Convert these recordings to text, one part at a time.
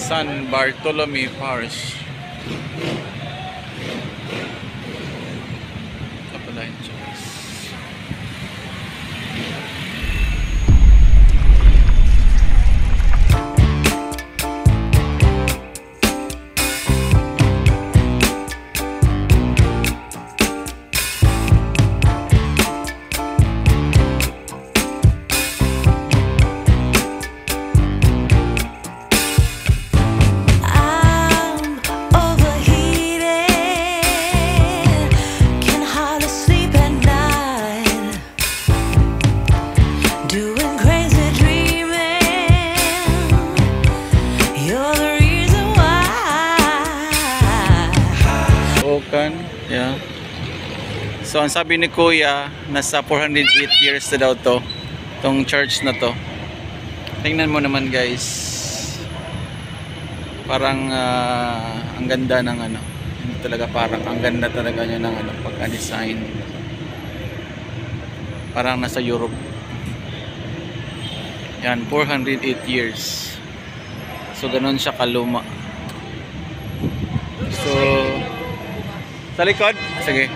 San Bartolome Parish. Kapalayan Church. Yeah. So ang sabi ni Kuya, nasa 408 years na daw to, tong church na to. Tingnan mo naman guys. Parang ang ganda ng ano. Hindi talaga parang ang ganda talaga niya ng ano pagka-design. Parang nasa Europe. Yan, 408 years. So ganoon siya kaluma. So sa likod? Sige.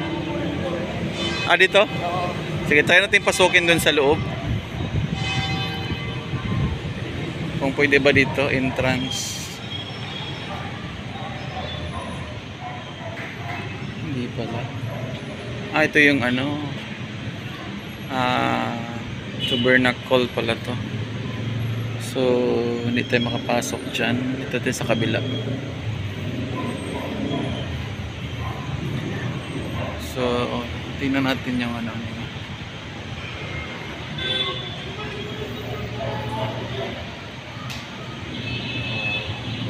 Dito? Sige, tayo natin pasukin dun sa loob. Kung pwede ba dito, entrance. Hindi pala. Ito yung ano. Tabernacle pala to. So, hindi tayo makapasok dyan. Ito tayo sa kabila. So, tingnan natin yung ano.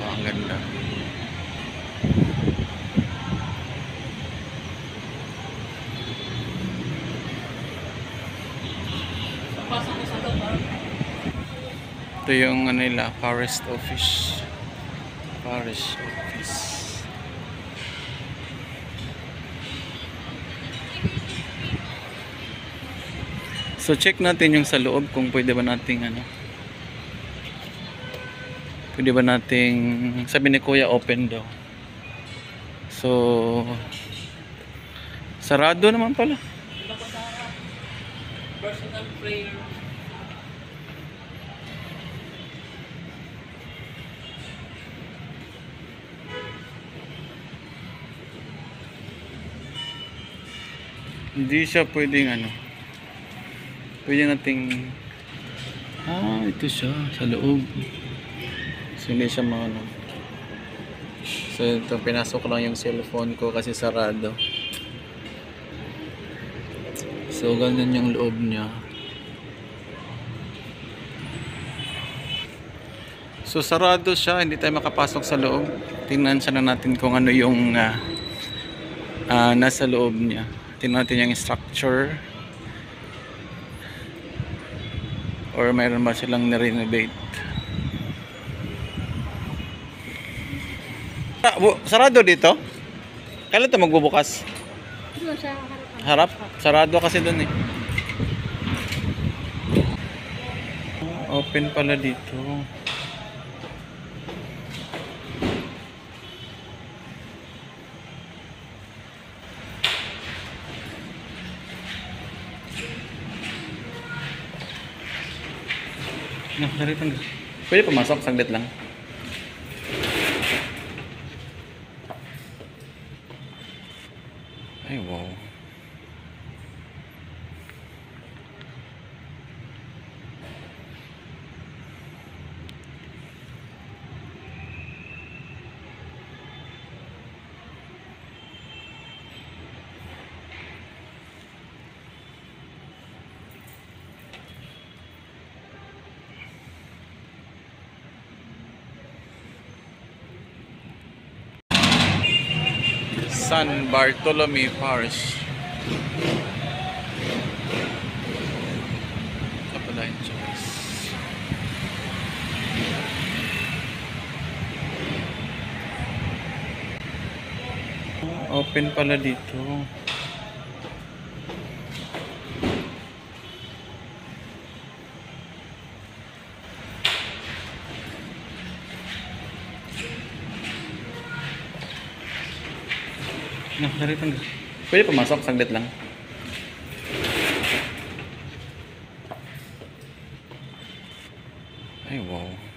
Ang ganda. Ito yung ano nila, Parish Office. Parish Office. So check natin yung sa loob kung pwede ba nating ano. Pwede ba nating, sabi ni Kuya open daw. So sarado naman pala. Personal prayer. Hindi siya pwedeng ano. Pwede nating ito siya sa loob. So hindi siya maano. So ito, pinasok ko lang yung cellphone ko kasi sarado. So ganyan yung loob niya. So sarado siya, hindi tayo makapasok sa loob. Tingnan siya na natin kung ano yung nasa loob niya. Tingnan natin yung structure. Or mayroon ba silang na-renovate? Sarado dito? Kailan ito magbubukas? Doon sa Harap? Sarado kasi dun eh. Open pala dito. Pwede pumasok, saglit lang. Ay wow. San Bartolome Parish. Kapalayan Church. Open pala dito. Nakakaritan ka. Pwede pumasok, saglit lang. Ay, wow.